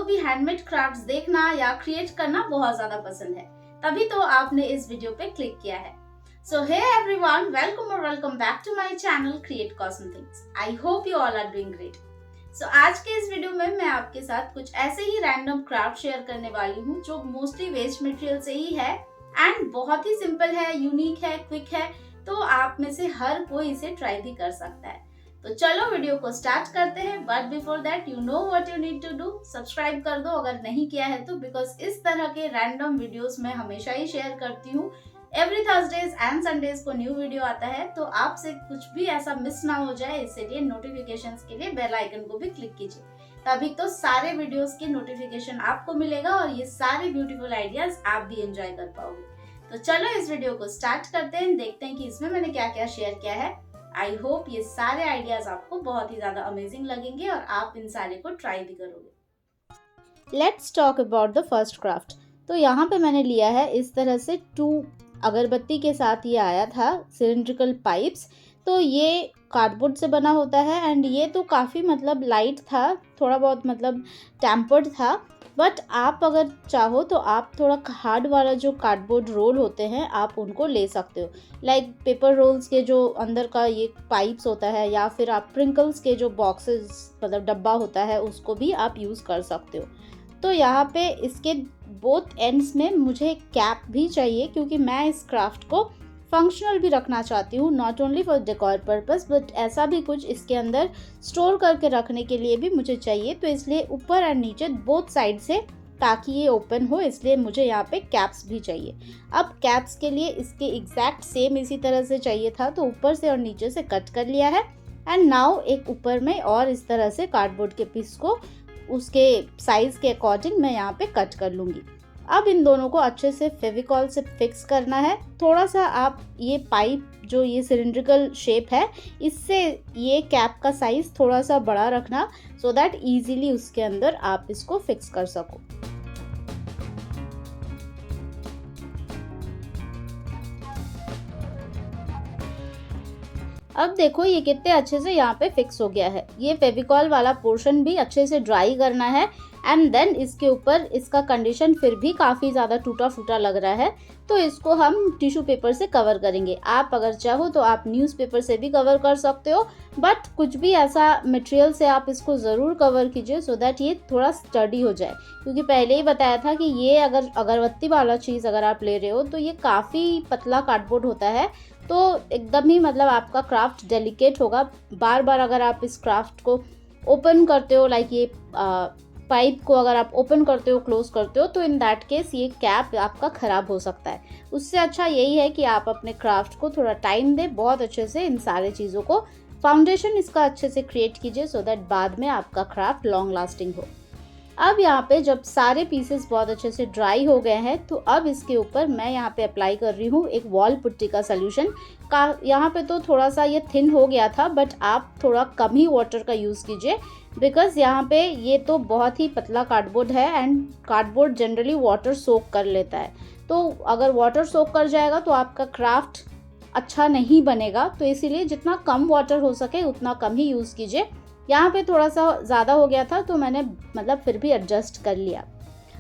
भी handmade crafts देखना या क्रिएट करना बहुत ज़्यादा पसंद है, तभी तो आपने इस वीडियो पे क्लिक किया है। So hey everyone, welcome back to my channel Create Cosm Things. I hope you all are doing great. So आज के इस वीडियो में मैं आपके साथ कुछ ऐसे ही रैंडम क्राफ्ट शेयर करने वाली हूँ जो मोस्टली वेस्ट मटेरियल से ही है एंड बहुत ही सिंपल है, यूनिक है, क्विक है, तो आप में से हर कोई इसे ट्राई भी कर सकता है। तो चलो वीडियो को स्टार्ट करते हैं, but before that you know what you need to do, subscribe कर दो अगर नहीं किया है तो, बिकॉज इस तरह के रैंडम वीडियोस मैं हमेशा ही शेयर करती हूँ। एवरी थर्सडेज एंड संडेज को न्यू वीडियो आता है, तो आपसे कुछ भी ऐसा मिस ना हो जाए, इसलिए नोटिफिकेशंस के लिए बेल आइकन को भी क्लिक कीजिए, तभी तो सारे वीडियोस की नोटिफिकेशन आपको मिलेगा और ये सारे ब्यूटीफुल आइडियाज आप भी एंजॉय कर पाओगे। तो चलो इस वीडियो को स्टार्ट करते हैं, देखते हैं कि इसमें मैंने क्या क्या शेयर किया है। आई होप ये सारे आइडियाज आपको बहुत ही ज्यादा अमेजिंग लगेंगे और आप इन सारे को ट्राई भी करोगे। Let's talk about the first craft. तो यहाँ पे मैंने लिया है इस तरह से 2 अगरबत्ती के साथ ये आया था सिलिंड्रिकल पाइप्स। तो ये कार्डबोर्ड से बना होता है एंड ये तो काफ़ी मतलब लाइट था, थोड़ा बहुत मतलब टेम्पर्ड था, बट आप अगर चाहो तो आप थोड़ा हार्ड वाला जो कार्डबोर्ड रोल होते हैं आप उनको ले सकते हो, लाइक पेपर रोल्स के जो अंदर का ये पाइप्स होता है, या फिर आप प्रिंकल्स के जो बॉक्सेस मतलब डब्बा होता है उसको भी आप यूज़ कर सकते हो। तो यहाँ पे इसके बोथ एंड्स में मुझे कैप भी चाहिए, क्योंकि मैं इस क्राफ्ट को फंक्शनल भी रखना चाहती हूँ, not only for decor purpose, but ऐसा भी कुछ इसके अंदर स्टोर करके रखने के लिए भी मुझे चाहिए। तो इसलिए ऊपर और नीचे बोथ साइड से, ताकि ये ओपन हो, इसलिए मुझे यहाँ पे कैप्स भी चाहिए। अब कैप्स के लिए इसके एग्जैक्ट सेम इसी तरह से चाहिए था, तो ऊपर से और नीचे से कट कर लिया है एंड नाउ एक ऊपर में और इस तरह से कार्डबोर्ड के पीस को उसके साइज के अकॉर्डिंग मैं यहाँ पे कट कर लूँगी। अब इन दोनों को अच्छे से फेविकॉल से फिक्स करना है। थोड़ा सा आप ये पाइप जो ये सिलिंड्रिकल शेप है, इससे ये कैप का साइज थोड़ा सा बड़ा रखना, सो दैट इजीली उसके अंदर आप इसको फिक्स कर सको। अब देखो ये कितने अच्छे से यहाँ पे फिक्स हो गया है। ये फेविकॉल वाला पोर्शन भी अच्छे से ड्राई करना है एंड देन इसके ऊपर इसका कंडीशन फिर भी काफ़ी ज़्यादा टूटा फूटा लग रहा है, तो इसको हम टिश्यू पेपर से कवर करेंगे। आप अगर चाहो तो आप न्यूज़पेपर से भी कवर कर सकते हो, बट कुछ भी ऐसा मटेरियल से आप इसको ज़रूर कवर कीजिए सो दैट ये थोड़ा स्टडी हो जाए, क्योंकि पहले ही बताया था कि ये अगर अगरबत्ती वाला चीज़ अगर आप ले रहे हो तो ये काफ़ी पतला कार्डबोर्ड होता है, तो एकदम ही मतलब आपका क्राफ्ट डेलिकेट होगा। बार बार अगर आप इस क्राफ्ट को ओपन करते हो, लाइक ये पाइप को अगर आप ओपन करते हो, क्लोज करते हो, तो इन दैट केस ये कैप आपका ख़राब हो सकता है। उससे अच्छा यही है कि आप अपने क्राफ्ट को थोड़ा टाइम दें, बहुत अच्छे से इन सारे चीज़ों को फाउंडेशन इसका अच्छे से क्रिएट कीजिए सो दैट बाद में आपका क्राफ्ट लॉन्ग लास्टिंग हो। अब यहाँ पे जब सारे पीसेस बहुत अच्छे से ड्राई हो गए हैं, तो अब इसके ऊपर मैं यहाँ पे अप्लाई कर रही हूँ एक वॉल पुट्टी का सोल्यूशन का। यहाँ पे तो थोड़ा सा ये थिन हो गया था, बट आप थोड़ा कम ही वाटर का यूज़ कीजिए, बिकॉज यहाँ पे ये तो बहुत ही पतला कार्डबोर्ड है एंड कार्डबोर्ड जनरली वाटर सोक कर लेता है। तो अगर वाटर सोक कर जाएगा तो आपका क्राफ्ट अच्छा नहीं बनेगा, तो इसीलिए जितना कम वाटर हो सके उतना कम ही यूज़ कीजिए। यहाँ पे थोड़ा सा ज़्यादा हो गया था तो मैंने मतलब फिर भी एडजस्ट कर लिया।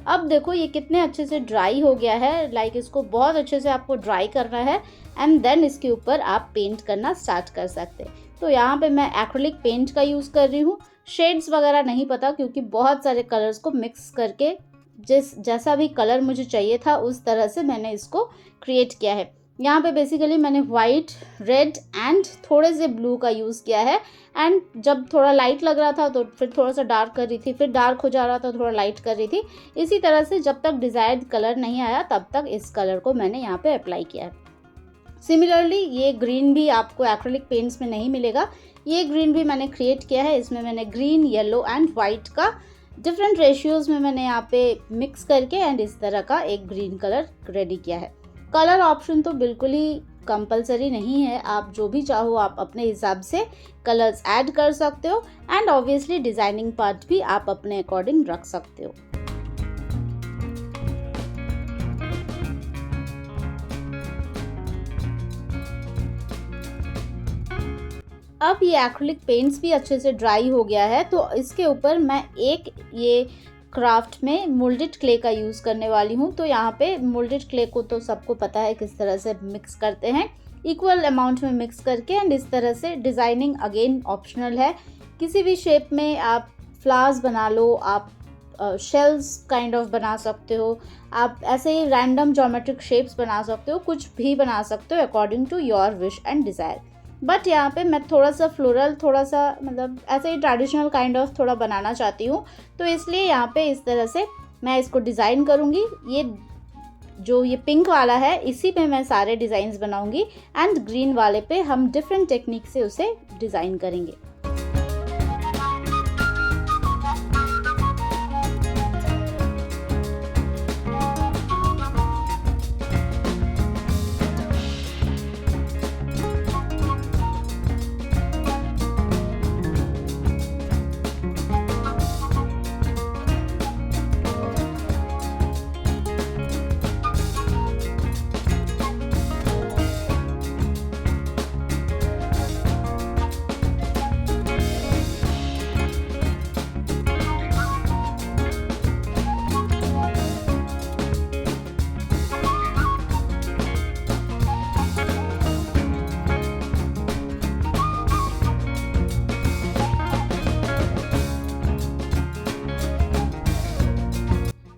अब देखो ये कितने अच्छे से ड्राई हो गया है, लाइक इसको बहुत अच्छे से आपको ड्राई करना है एंड देन इसके ऊपर आप पेंट करना स्टार्ट कर सकते हैं। तो यहाँ पे मैं एक्रिलिक पेंट का यूज़ कर रही हूँ, शेड्स वगैरह नहीं पता, क्योंकि बहुत सारे कलर्स को मिक्स करके जैसा भी कलर मुझे चाहिए था उस तरह से मैंने इसको क्रिएट किया है। यहाँ पे बेसिकली मैंने वाइट, रेड एंड थोड़े से ब्लू का यूज़ किया है, एंड जब थोड़ा लाइट लग रहा था तो फिर थोड़ा सा डार्क कर रही थी, फिर डार्क हो जा रहा था थोड़ा लाइट कर रही थी। इसी तरह से जब तक डिज़ायर्ड कलर नहीं आया तब तक इस कलर को मैंने यहाँ पे अप्लाई किया है। सिमिलरली ये ग्रीन भी आपको एक्रिलिक पेंट्स में नहीं मिलेगा, ये ग्रीन भी मैंने क्रिएट किया है। इसमें मैंने ग्रीन, येलो एंड वाइट का डिफरेंट रेशियोज़ में मैंने यहाँ पे मिक्स करके एंड इस तरह का एक ग्रीन कलर रेडी किया है। कलर ऑप्शन तो बिल्कुल ही कंपलसरी नहीं है, आप जो भी चाहो आप अपने हिसाब से कलर्स ऐड कर सकते हो एंड ऑब्वियसली डिज़ाइनिंग पार्ट भी आप अपने अकॉर्डिंग रख सकते हो। अब ये एक्रिलिक पेंट्स भी अच्छे से ड्राई हो गया है, तो इसके ऊपर मैं एक ये क्राफ्ट में मोल्डेड क्ले का यूज़ करने वाली हूँ। तो यहाँ पे मोल्डेड क्ले को तो सबको पता है किस तरह से मिक्स करते हैं, इक्वल अमाउंट में मिक्स करके, एंड इस तरह से डिज़ाइनिंग अगेन ऑप्शनल है। किसी भी शेप में आप फ्लावर्स बना लो, आप शेल्स काइंड ऑफ बना सकते हो, आप ऐसे ही रैंडम ज्योमेट्रिक शेप्स बना सकते हो, कुछ भी बना सकते हो according to your wish and desire. But यहाँ पे मैं थोड़ा सा फ्लोरल, थोड़ा सा मतलब ऐसे ही ट्रेडिशनल काइंड ऑफ थोड़ा बनाना चाहती हूँ, तो इसलिए यहाँ पे इस तरह से मैं इसको डिज़ाइन करूँगी। ये पिंक वाला है, इसी पे मैं सारे डिज़ाइंस बनाऊँगी, एंड ग्रीन वाले पे हम डिफरेंट टेक्निक से उसे डिज़ाइन करेंगे।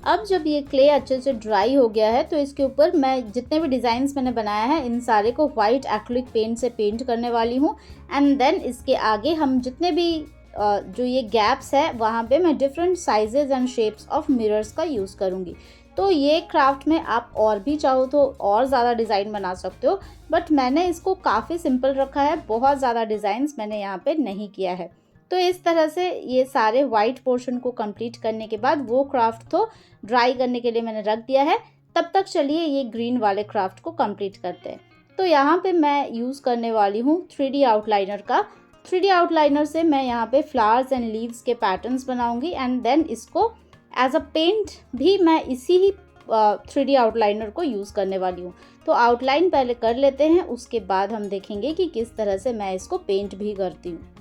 अब जब ये क्ले अच्छे से ड्राई हो गया है, तो इसके ऊपर मैं जितने भी डिज़ाइंस मैंने बनाया है इन सारे को वाइट एक्रिलिक पेंट से पेंट करने वाली हूँ। एंड देन इसके आगे हम जितने भी जो ये गैप्स है वहाँ पे मैं different sizes and shapes of mirrors का यूज़ करूँगी। तो ये क्राफ्ट में आप और भी चाहो तो और ज़्यादा डिज़ाइन बना सकते हो, बट मैंने इसको काफ़ी सिंपल रखा है, बहुत ज़्यादा डिज़ाइंस मैंने यहाँ पे नहीं किया है। तो इस तरह से ये सारे वाइट पोर्शन को कंप्लीट करने के बाद वो क्राफ्ट तो ड्राई करने के लिए मैंने रख दिया है। तब तक चलिए ये ग्रीन वाले क्राफ्ट को कंप्लीट करते हैं। तो यहाँ पे मैं यूज़ करने वाली हूँ 3D आउटलाइनर का। 3D आउटलाइनर से मैं यहाँ पे फ्लावर्स एंड लीव्स के पैटर्न्स बनाऊंगी, एंड देन इसको एज अ पेंट भी मैं इसी ही 3D आउटलाइनर को यूज़ करने वाली हूँ। तो आउटलाइन पहले कर लेते हैं, उसके बाद हम देखेंगे कि किस तरह से मैं इसको पेंट भी करती हूँ।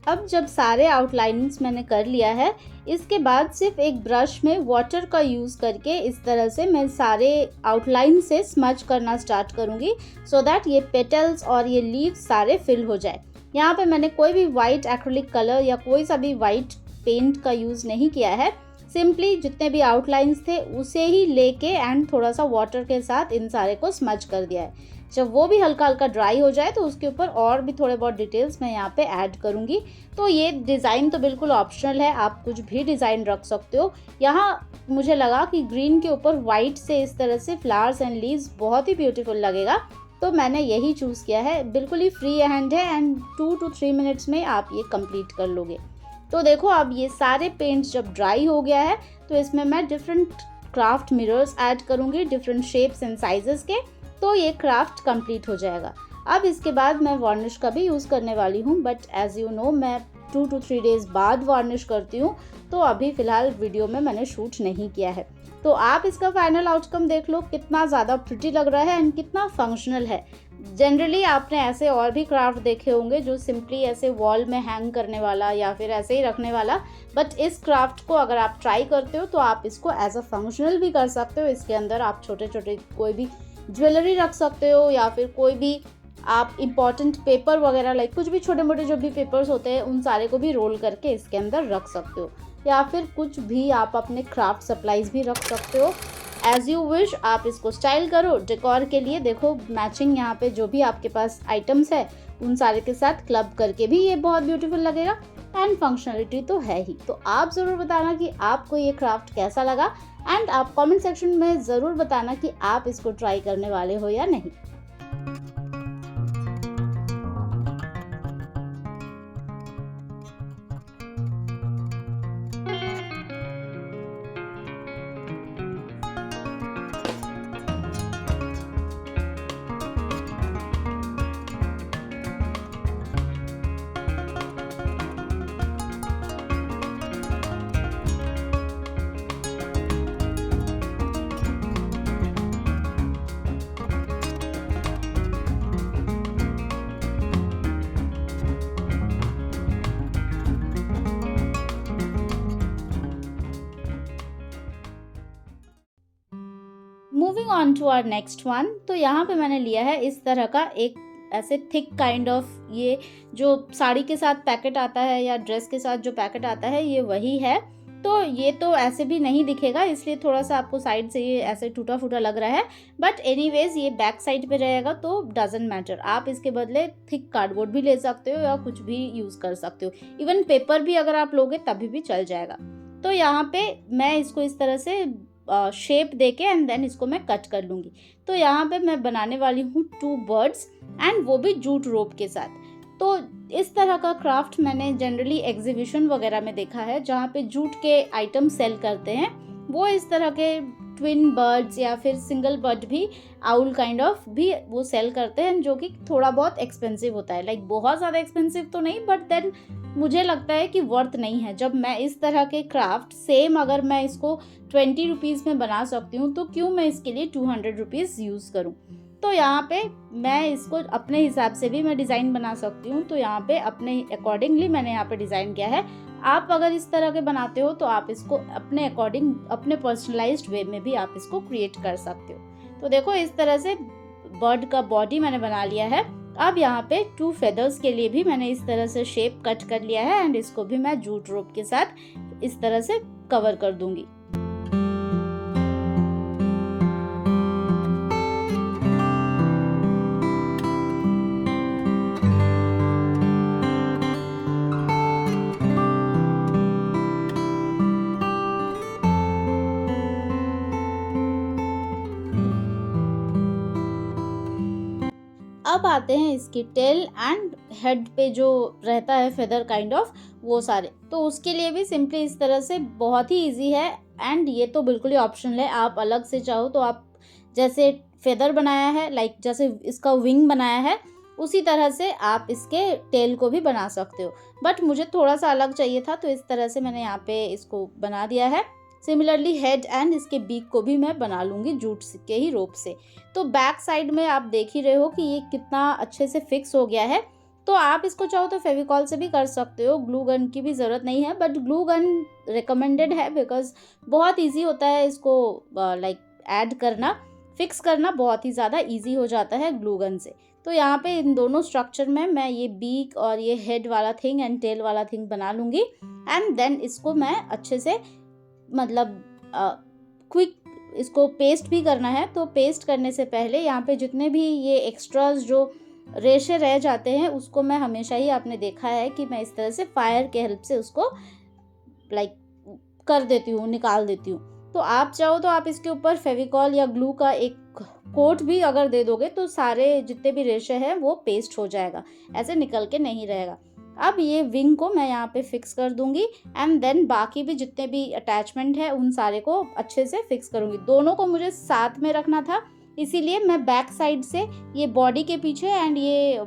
अब जब सारे आउटलाइनिंग्स मैंने कर लिया है, इसके बाद सिर्फ एक ब्रश में वाटर का यूज़ करके इस तरह से मैं सारे आउटलाइन से स्मच करना स्टार्ट करूँगी, सो दैट ये पेटल्स और ये लीव्स सारे फिल हो जाए। यहाँ पे मैंने कोई भी वाइट एक्रिलिक कलर या कोई सा भी वाइट पेंट का यूज़ नहीं किया है, सिंपली जितने भी आउटलाइंस थे उसे ही लेके एंड थोड़ा सा वाटर के साथ इन सारे को स्मच कर दिया है। जब वो भी हल्का हल्का ड्राई हो जाए तो उसके ऊपर और भी थोड़े बहुत डिटेल्स मैं यहाँ पे ऐड करूँगी। तो ये डिज़ाइन तो बिल्कुल ऑप्शनल है, आप कुछ भी डिज़ाइन रख सकते हो। यहाँ मुझे लगा कि ग्रीन के ऊपर वाइट से इस तरह से फ्लावर्स एंड लीव्स बहुत ही ब्यूटीफुल लगेगा, तो मैंने यही चूज़ किया है। बिल्कुल ही फ्री हैंड है, एंड 2 to 3 मिनट्स में आप ये कंप्लीट कर लोगे। तो देखो अब ये सारे पेंट्स जब ड्राई हो गया है, तो इसमें मैं डिफरेंट क्राफ्ट मिरर्स ऐड करूँगी, डिफरेंट शेप्स एंड साइजेस के, तो ये क्राफ्ट कंप्लीट हो जाएगा। अब इसके बाद मैं वार्निश का भी यूज़ करने वाली हूँ, बट एज़ यू नो मैं 2 to 3 डेज़ बाद वार्निश करती हूँ, तो अभी फ़िलहाल वीडियो में मैंने शूट नहीं किया है। तो आप इसका फाइनल आउटकम देख लो, कितना ज़्यादा प्रिटी लग रहा है एंड कितना फंक्शनल है। जनरली आपने ऐसे और भी क्राफ्ट देखे होंगे जो सिंपली ऐसे वॉल में हैंग करने वाला या फिर ऐसे ही रखने वाला, बट इस क्राफ्ट को अगर आप ट्राई करते हो तो आप इसको एज अ फंक्शनल भी कर सकते हो। इसके अंदर आप छोटे छोटे कोई भी ज्वेलरी रख सकते हो, या फिर कोई भी आप इम्पॉर्टेंट पेपर वगैरह लाइक कुछ भी छोटे मोटे जो भी पेपर्स होते हैं उन सारे को भी रोल करके इसके अंदर रख सकते हो, या फिर कुछ भी आप अपने क्राफ्ट सप्लाईज भी रख सकते हो। एज़ यू विश, आप इसको स्टाइल करो डेकोर के लिए। देखो मैचिंग यहाँ पे जो भी आपके पास आइटम्स है उन सारे के साथ क्लब करके भी ये बहुत ब्यूटीफुल लगेगा, एंड फंक्शनलिटी तो है ही। तो आप ज़रूर बताना कि आपको ये क्राफ्ट कैसा लगा, एंड आप कमेंट सेक्शन में ज़रूर बताना कि आप इसको ट्राई करने वाले हो या नहीं। Moving on to our next one, तो यहाँ पे मैंने लिया है इस तरह का एक ऐसे थिक काइंड ऑफ, ये जो साड़ी के साथ पैकेट आता है या ड्रेस के साथ जो पैकेट आता है ये वही है। तो ये तो ऐसे भी नहीं दिखेगा, इसलिए थोड़ा सा आपको साइड से ये ऐसे टूटा फूटा लग रहा है, बट एनीवेज ये बैक साइड पे रहेगा तो डजेंट मैटर। आप इसके बदले थिक कार्डबोर्ड भी ले सकते हो या कुछ भी यूज़ कर सकते हो, इवन पेपर भी अगर आप लोगे तभी भी चल जाएगा। तो यहाँ पे मैं इसको इस तरह से शेप दे के एंड देन इसको मैं कट कर लूँगी। तो यहाँ पे मैं बनाने वाली हूँ 2 बर्ड्स एंड वो भी जूट रोप के साथ। तो इस तरह का क्राफ्ट मैंने जनरली एग्जीबिशन वगैरह में देखा है, जहाँ पे जूट के आइटम सेल करते हैं, वो इस तरह के ट्विन बर्ड्स या फिर सिंगल बर्ड भी, आउल काइंड ऑफ भी वो सेल करते हैं, जो कि थोड़ा बहुत एक्सपेंसिव होता है। लाइक बहुत ज़्यादा एक्सपेंसिव तो नहीं, बट देन मुझे लगता है कि वर्थ नहीं है। जब मैं इस तरह के क्राफ्ट सेम अगर मैं इसको 20 रुपीज़ में बना सकती हूँ, तो क्यों मैं इसके लिए 200 रुपीज़ यूज़ करूँ। तो यहाँ पे मैं इसको अपने हिसाब से भी मैं डिज़ाइन बना सकती हूँ। तो यहाँ पे अपने अकॉर्डिंगली मैंने यहाँ पे डिज़ाइन किया है। आप अगर इस तरह के बनाते हो तो आप इसको अपने अकॉर्डिंग, अपने पर्सनलाइज्ड वे में भी आप इसको क्रिएट कर सकते हो। तो देखो इस तरह से बर्ड का बॉडी मैंने बना लिया है। अब यहाँ पे 2 फेदर्स के लिए भी मैंने इस तरह से शेप कट कर लिया है एंड इसको भी मैं जूट रोप के साथ इस तरह से कवर कर दूंगी। अब आते हैं इसकी टेल एंड हेड पे जो रहता है फेदर काइंड ऑफ, वो सारे। तो उसके लिए भी सिंपली इस तरह से बहुत ही इजी है एंड ये तो बिल्कुल ही ऑप्शनल है। आप अलग से चाहो तो आप जैसे फेदर बनाया है, लाइक जैसे इसका विंग बनाया है, उसी तरह से आप इसके टेल को भी बना सकते हो। बट मुझे थोड़ा सा अलग चाहिए था, तो इस तरह से मैंने यहाँ पे इसको बना दिया है। सिमिलरली हेड एंड इसके बीक को भी मैं बना लूँगी जूट के ही रोप से। तो बैक साइड में आप देख ही रहे हो कि ये कितना अच्छे से फिक्स हो गया है। तो आप इसको चाहो तो फेविकॉल से भी कर सकते हो, ग्लू गन की भी ज़रूरत नहीं है, बट ग्लू गन रिकमेंडेड है बिकॉज बहुत ईजी होता है इसको लाइक ऐड करना, फिक्स करना बहुत ही ज़्यादा ईजी हो जाता है ग्लू गन से। तो यहाँ पे इन दोनों स्ट्रक्चर में मैं ये बीक और ये हेड वाला थिंग एंड टेल वाला थिंग बना लूँगी एंड देन इसको मैं अच्छे से मतलब क्विक इसको पेस्ट भी करना है। तो पेस्ट करने से पहले यहाँ पे जितने भी ये एक्स्ट्रास जो रेशे रह जाते हैं, उसको मैं हमेशा ही, आपने देखा है कि मैं इस तरह से फायर के हेल्प से उसको लाइक कर देती हूँ, निकाल देती हूँ। तो आप चाहो तो आप इसके ऊपर फेविकॉल या ग्लू का एक कोट भी अगर दे दोगे तो सारे जितने भी रेशे हैं वो पेस्ट हो जाएगा, ऐसे निकल के नहीं रहेगा। अब ये विंग को मैं यहाँ पे फिक्स कर दूंगी एंड देन बाकी भी जितने भी अटैचमेंट है उन सारे को अच्छे से फिक्स करूंगी। दोनों को मुझे साथ में रखना था, इसीलिए मैं बैक साइड से ये बॉडी के पीछे एंड ये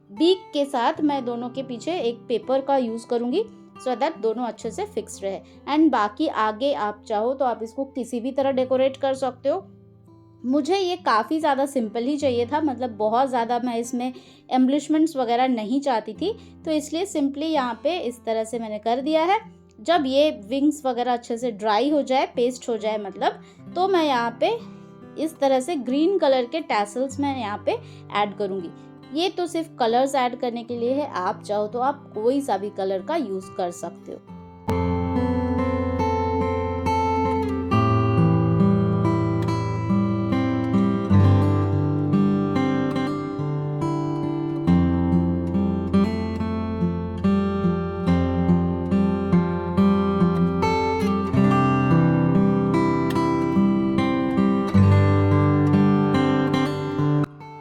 बीक के साथ मैं दोनों के पीछे एक पेपर का यूज़ करूंगी सो दैट दोनों अच्छे से फिक्स रहे। एंड बाकी आगे आप चाहो तो आप इसको किसी भी तरह डेकोरेट कर सकते हो। मुझे ये काफ़ी ज़्यादा सिंपल ही चाहिए था, मतलब बहुत ज़्यादा मैं इसमें एम्बलिशमेंट्स वगैरह नहीं चाहती थी, तो इसलिए सिंपली यहाँ पे इस तरह से मैंने कर दिया है। जब ये विंग्स वगैरह अच्छे से ड्राई हो जाए, पेस्ट हो जाए मतलब, तो मैं यहाँ पे इस तरह से ग्रीन कलर के टैसल्स मैं यहाँ पे ऐड करूँगी। ये तो सिर्फ कलर्स ऐड करने के लिए है, आप चाहो तो आप कोई सा भी कलर का यूज़ कर सकते हो।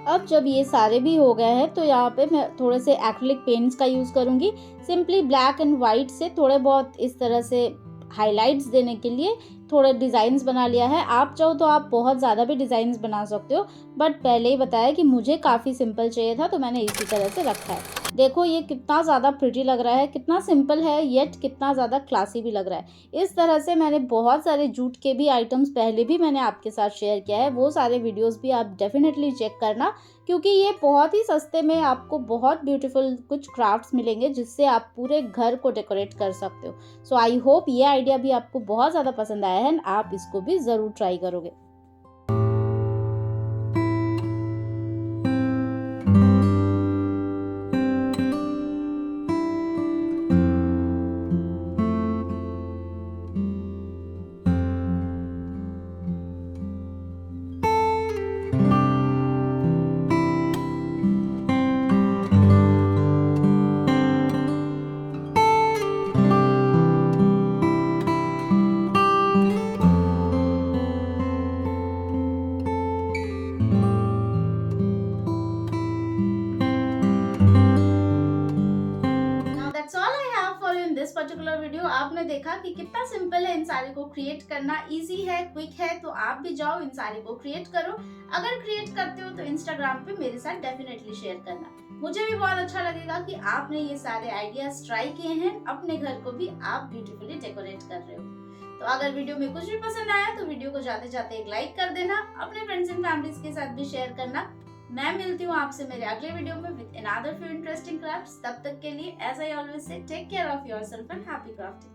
अब जब ये सारे भी हो गए हैं तो यहाँ पे मैं थोड़े से एक्रिलिक पेंट्स का यूज़ करूँगी। सिंपली ब्लैक एंड वाइट से थोड़े बहुत इस तरह से हाइलाइट्स देने के लिए थोड़े डिज़ाइंस बना लिया है। आप चाहो तो आप बहुत ज़्यादा भी डिज़ाइंस बना सकते हो, बट पहले ही बताया कि मुझे काफ़ी सिंपल चाहिए था तो मैंने इसी तरह से रखा है। देखो ये कितना ज़्यादा प्रिटी लग रहा है, कितना सिंपल है येट कितना ज़्यादा क्लासी भी लग रहा है। इस तरह से मैंने बहुत सारे जूट के भी आइटम्स पहले भी मैंने आपके साथ शेयर किया है, वो सारे वीडियोस भी आप डेफिनेटली चेक करना, क्योंकि ये बहुत ही सस्ते में आपको बहुत ब्यूटीफुल कुछ क्राफ्ट्स मिलेंगे जिससे आप पूरे घर को डेकोरेट कर सकते हो। सो आई होप ये आइडिया भी आपको बहुत ज़्यादा पसंद आया है एंड आप इसको भी ज़रूर ट्राई करोगे। दिस पर्टिकुलर वीडियो आपने देखा कि कितना सिंपल है इन साड़ी को क्रिएट करना, इजी है, क्विक है, तो आप भी जाओ इन साड़ी को क्रिएट करो। अगर क्रिएट करते हो तो इंस्टाग्राम पे मेरे साथ डेफिनेटली शेयर करना। मुझे भी बहुत अच्छा लगेगा कि आपने ये सारे आइडियाज ट्राई किए हैं, अपने घर को भी आप ब्यूटीफुली डेकोरेट कर रहे हो। तो अगर वीडियो में कुछ भी पसंद आया तो वीडियो को जाते जाते एक लाइक कर देना, अपने फ्रेंड्स एंड फैमिलीज के साथ भी शेयर करना। मैं मिलती हूँ आपसे मेरे अगले वीडियो में with another few interesting crafts. तब तक के लिए as I always say take care of yourself and happy crafting.